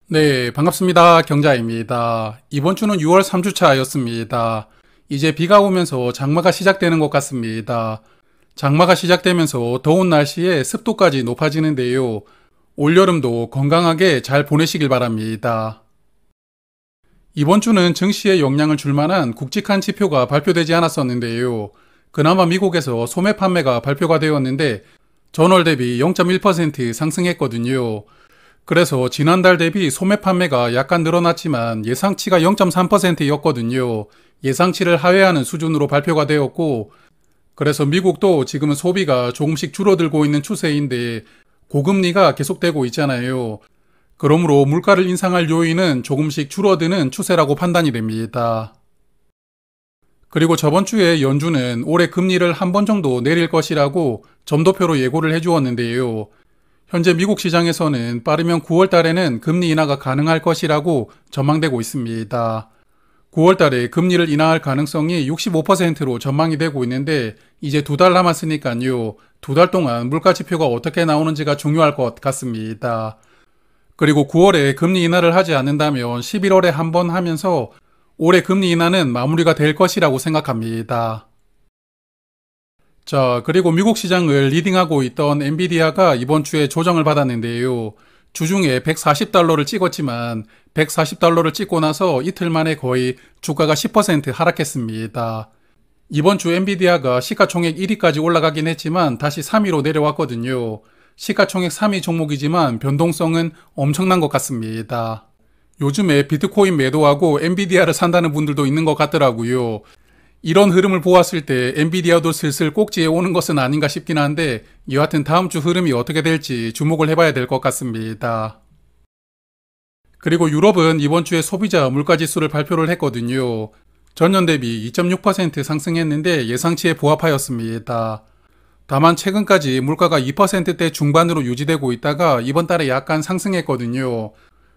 네, 반갑습니다. 경자입니다. 이번 주는 6월 3주차였습니다. 이제 비가 오면서 장마가 시작되는 것 같습니다. 장마가 시작되면서 더운 날씨에 습도까지 높아지는데요. 올여름도 건강하게 잘 보내시길 바랍니다. 이번 주는 증시에 영향을 줄 만한 굵직한 지표가 발표되지 않았었는데요. 그나마 미국에서 소매 판매가 발표가 되었는데 전월 대비 0.1% 상승했거든요. 그래서 지난달 대비 소매 판매가 약간 늘어났지만 예상치가 0.3%였거든요. 예상치를 하회하는 수준으로 발표가 되었고, 그래서 미국도 지금은 소비가 조금씩 줄어들고 있는 추세인데 고금리가 계속되고 있잖아요. 그러므로 물가를 인상할 요인은 조금씩 줄어드는 추세라고 판단이 됩니다. 그리고 저번 주에 연준은 올해 금리를 한 번 정도 내릴 것이라고 점도표로 예고를 해주었는데요. 현재 미국 시장에서는 빠르면 9월 달에는 금리 인하가 가능할 것이라고 전망되고 있습니다. 9월 달에 금리를 인하할 가능성이 65%로 전망이 되고 있는데 이제 2달 남았으니까요. 2달 동안 물가 지표가 어떻게 나오는지가 중요할 것 같습니다. 그리고 9월에 금리 인하를 하지 않는다면 11월에 한 번 하면서 올해 금리 인하는 마무리가 될 것이라고 생각합니다. 자, 그리고 미국 시장을 리딩하고 있던 엔비디아가 이번 주에 조정을 받았는데요. 주중에 140달러를 찍었지만 140달러를 찍고 나서 이틀 만에 거의 주가가 10% 하락했습니다. 이번 주 엔비디아가 시가총액 1위까지 올라가긴 했지만 다시 3위로 내려왔거든요. 시가총액 3위 종목이지만 변동성은 엄청난 것 같습니다. 요즘에 비트코인 매도하고 엔비디아를 산다는 분들도 있는 것 같더라고요. 이런 흐름을 보았을 때 엔비디아도 슬슬 꼭지에 오는 것은 아닌가 싶긴 한데 여하튼 다음 주 흐름이 어떻게 될지 주목을 해봐야 될 것 같습니다. 그리고 유럽은 이번 주에 소비자 물가지수를 발표를 했거든요. 전년 대비 2.6% 상승했는데 예상치에 부합하였습니다. 다만 최근까지 물가가 2%대 중반으로 유지되고 있다가 이번 달에 약간 상승했거든요.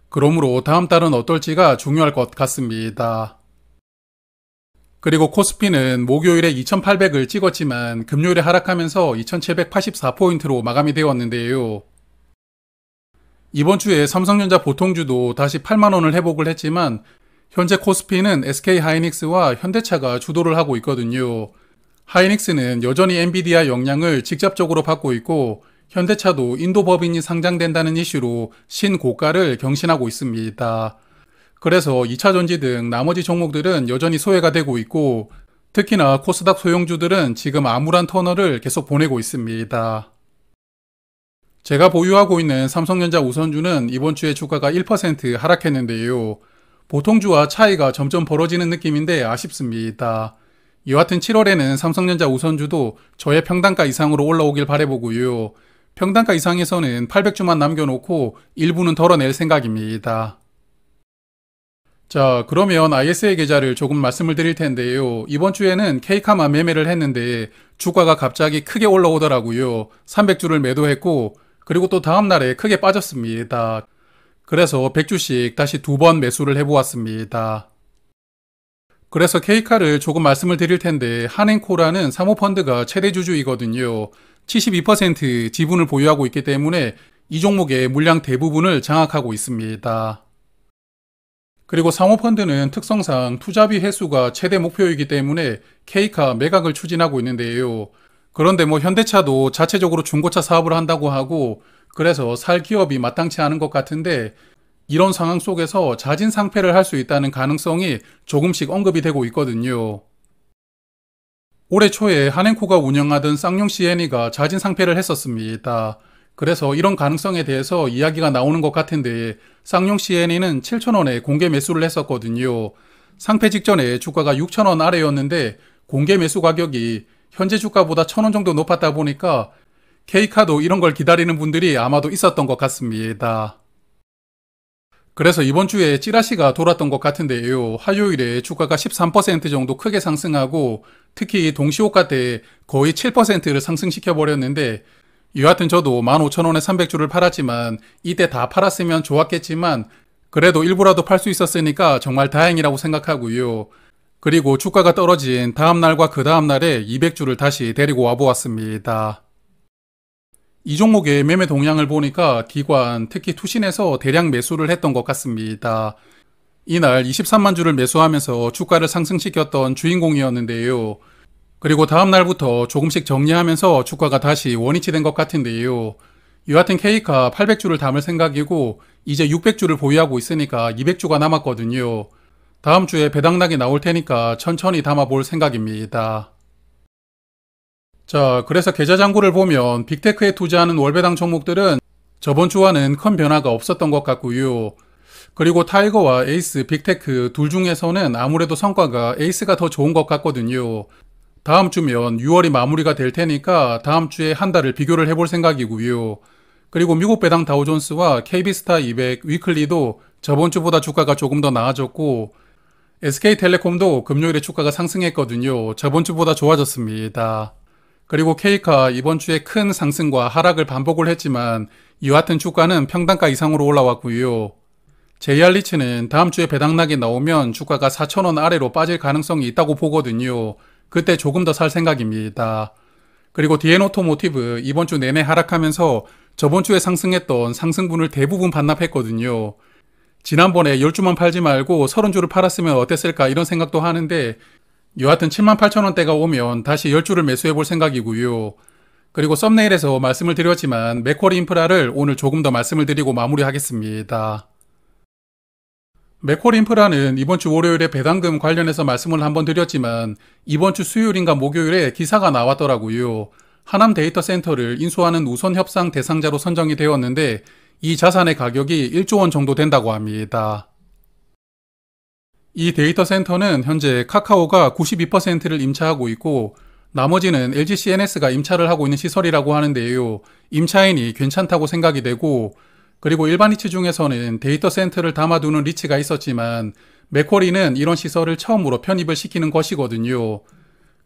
그러므로 다음 달은 어떨지가 중요할 것 같습니다. 그리고 코스피는 목요일에 2800을 찍었지만 금요일에 하락하면서 2784포인트로 마감이 되었는데요. 이번 주에 삼성전자 보통주도 다시 8만원을 회복을 했지만 현재 코스피는 SK하이닉스와 현대차가 주도를 하고 있거든요. 하이닉스는 여전히 엔비디아 영향을 직접적으로 받고 있고 현대차도 인도 법인이 상장된다는 이슈로 신고가를 경신하고 있습니다. 그래서 2차전지 등 나머지 종목들은 여전히 소외가 되고 있고 특히나 코스닥 소형주들은 지금 암울한 터널을 계속 보내고 있습니다. 제가 보유하고 있는 삼성전자 우선주는 이번 주에 주가가 1% 하락했는데요. 보통주와 차이가 점점 벌어지는 느낌인데 아쉽습니다. 여하튼 7월에는 삼성전자 우선주도 저의 평단가 이상으로 올라오길 바라보고요. 평단가 이상에서는 800주만 남겨놓고 일부는 덜어낼 생각입니다. 자, 그러면 ISA 계좌를 조금 말씀을 드릴 텐데요. 이번 주에는 케이카마 매매를 했는데 주가가 갑자기 크게 올라오더라고요. 300주를 매도했고 그리고 또 다음날에 크게 빠졌습니다. 그래서 100주씩 다시 2번 매수를 해보았습니다. 그래서 케이카를 조금 말씀을 드릴 텐데 한행코라는 사모펀드가 최대 주주이거든요. 72% 지분을 보유하고 있기 때문에 이 종목의 물량 대부분을 장악하고 있습니다. 그리고 사모펀드는 특성상 투자비 회수가 최대 목표이기 때문에 K카 매각을 추진하고 있는데요. 그런데 현대차도 자체적으로 중고차 사업을 한다고 하고 그래서 살 기업이 마땅치 않은 것 같은데 이런 상황 속에서 자진 상폐를 할 수 있다는 가능성이 조금씩 언급이 되고 있거든요. 올해 초에 한행코가 운영하던 쌍용 CNE가 자진 상폐를 했었습니다. 그래서 이런 가능성에 대해서 이야기가 나오는 것 같은데 쌍용 CNE는 7,000원에 공개 매수를 했었거든요. 상폐 직전에 주가가 6,000원 아래였는데 공개 매수 가격이 현재 주가보다 1,000원 정도 높았다 보니까 K카도 이런 걸 기다리는 분들이 아마도 있었던 것 같습니다. 그래서 이번 주에 찌라시가 돌았던 것 같은데요. 화요일에 주가가 13% 정도 크게 상승하고 특히 동시호가 때 거의 7%를 상승시켜 버렸는데 여하튼 저도 15,000원에 300주를 팔았지만 이때 다 팔았으면 좋았겠지만 그래도 일부라도 팔 수 있었으니까 정말 다행이라고 생각하고요. 그리고 주가가 떨어진 다음날과 그 다음날에 200주를 다시 데리고 와보았습니다. 이 종목의 매매 동향을 보니까 기관, 특히 투신에서 대량 매수를 했던 것 같습니다. 이날 23만 주를 매수하면서 주가를 상승시켰던 주인공이었는데요. 그리고 다음 날부터 조금씩 정리하면서 주가가 다시 원위치 된 것 같은데요. 여하튼 K가 800주를 담을 생각이고 이제 600주를 보유하고 있으니까 200주가 남았거든요. 다음 주에 배당락이 나올 테니까 천천히 담아볼 생각입니다. 자, 그래서 계좌잔고를 보면 빅테크에 투자하는 월배당 종목들은 저번 주와는 큰 변화가 없었던 것 같고요. 그리고 타이거와 에이스, 빅테크 둘 중에서는 아무래도 성과가 에이스가 더 좋은 것 같거든요. 다음 주면 6월이 마무리가 될 테니까 다음 주에 한 달을 비교를 해볼 생각이고요. 그리고 미국 배당 다우존스와 KB스타 200 위클리도 저번 주보다 주가가 조금 더 나아졌고 SK텔레콤도 금요일에 주가가 상승했거든요. 저번 주보다 좋아졌습니다. 그리고 K카 이번 주에 큰 상승과 하락을 반복을 했지만 여하튼 주가는 평단가 이상으로 올라왔고요. JR리츠는 다음 주에 배당락이 나오면 주가가 4,000원 아래로 빠질 가능성이 있다고 보거든요. 그때 조금 더 살 생각입니다. 그리고 DN오토모티브 이번 주 내내 하락하면서 저번 주에 상승했던 상승분을 대부분 반납했거든요. 지난번에 10주만 팔지 말고 30주를 팔았으면 어땠을까 이런 생각도 하는데 여하튼 78,000원대가 오면 다시 10주를 매수해 볼 생각이고요. 그리고 썸네일에서 말씀을 드렸지만 맥쿼리 인프라를 오늘 조금 더 말씀을 드리고 마무리하겠습니다. 맥쿼리 인프라는 이번 주 월요일에 배당금 관련해서 말씀을 한번 드렸지만 이번 주 수요일인가 목요일에 기사가 나왔더라고요. 하남 데이터 센터를 인수하는 우선 협상 대상자로 선정이 되었는데 이 자산의 가격이 1조 원 정도 된다고 합니다. 이 데이터 센터는 현재 카카오가 92%를 임차하고 있고 나머지는 LG CNS가 임차를 하고 있는 시설이라고 하는데요. 임차인이 괜찮다고 생각이 되고 그리고 일반 리츠 중에서는 데이터 센터를 담아두는 리츠가 있었지만 맥쿼리는 이런 시설을 처음으로 편입을 시키는 것이거든요.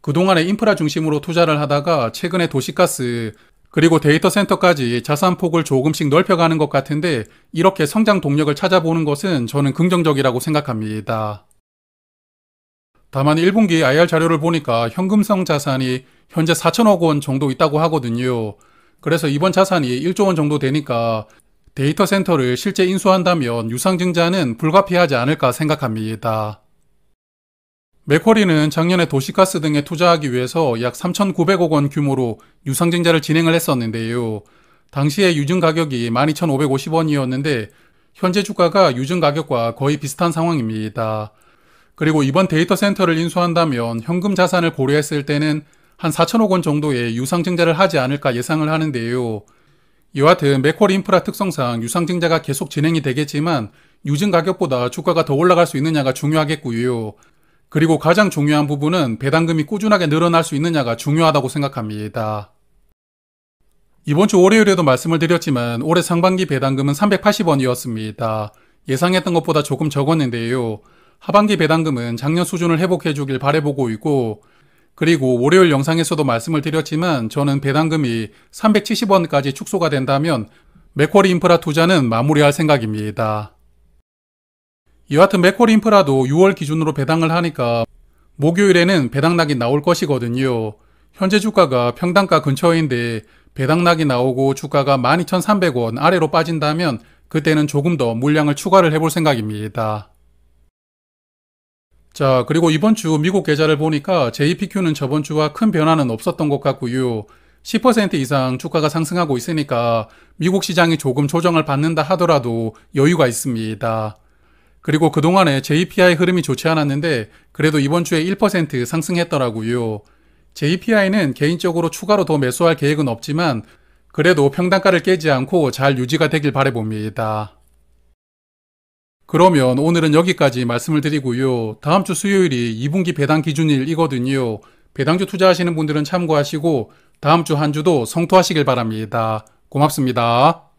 그동안에 인프라 중심으로 투자를 하다가 최근에 도시가스 그리고 데이터 센터까지 자산폭을 조금씩 넓혀가는 것 같은데 이렇게 성장 동력을 찾아보는 것은 저는 긍정적이라고 생각합니다. 다만 1분기 IR 자료를 보니까 현금성 자산이 현재 4천억 원 정도 있다고 하거든요. 그래서 이번 자산이 1조 원 정도 되니까 데이터 센터를 실제 인수한다면 유상증자는 불가피하지 않을까 생각합니다. 맥쿼리는 작년에 도시가스 등에 투자하기 위해서 약 3,900억 원 규모로 유상증자를 진행을 했었는데요. 당시에 유증 가격이 12,550원이었는데 현재 주가가 유증 가격과 거의 비슷한 상황입니다. 그리고 이번 데이터 센터를 인수한다면 현금 자산을 고려했을 때는 한 4천억 원 정도의 유상증자를 하지 않을까 예상을 하는데요. 여하튼 맥쿼리 인프라 특성상 유상증자가 계속 진행이 되겠지만 유증 가격보다 주가가 더 올라갈 수 있느냐가 중요하겠고요. 그리고 가장 중요한 부분은 배당금이 꾸준하게 늘어날 수 있느냐가 중요하다고 생각합니다. 이번 주 월요일에도 말씀을 드렸지만 올해 상반기 배당금은 380원이었습니다. 예상했던 것보다 조금 적었는데요. 하반기 배당금은 작년 수준을 회복해 주길 바라보고 있고 그리고 월요일 영상에서도 말씀을 드렸지만 저는 배당금이 370원까지 축소가 된다면 맥쿼리 인프라 투자는 마무리할 생각입니다. 여하튼 맥쿼리 인프라도 6월 기준으로 배당을 하니까 목요일에는 배당락이 나올 것이거든요. 현재 주가가 평단가 근처인데 배당락이 나오고 주가가 12,300원 아래로 빠진다면 그때는 조금 더 물량을 추가를 해볼 생각입니다. 자, 그리고 이번 주 미국 계좌를 보니까 JPQ는 저번 주와 큰 변화는 없었던 것 같고요. 10% 이상 주가가 상승하고 있으니까 미국 시장이 조금 조정을 받는다 하더라도 여유가 있습니다. 그리고 그동안에 JPI 흐름이 좋지 않았는데 그래도 이번 주에 1% 상승했더라고요. JPI는 개인적으로 추가로 더 매수할 계획은 없지만 그래도 평단가를 깨지 않고 잘 유지가 되길 바라봅니다. 그러면 오늘은 여기까지 말씀을 드리고요. 다음 주 수요일이 2분기 배당 기준일이거든요. 배당주 투자하시는 분들은 참고하시고 다음 주 한 주도 성투하시길 바랍니다. 고맙습니다.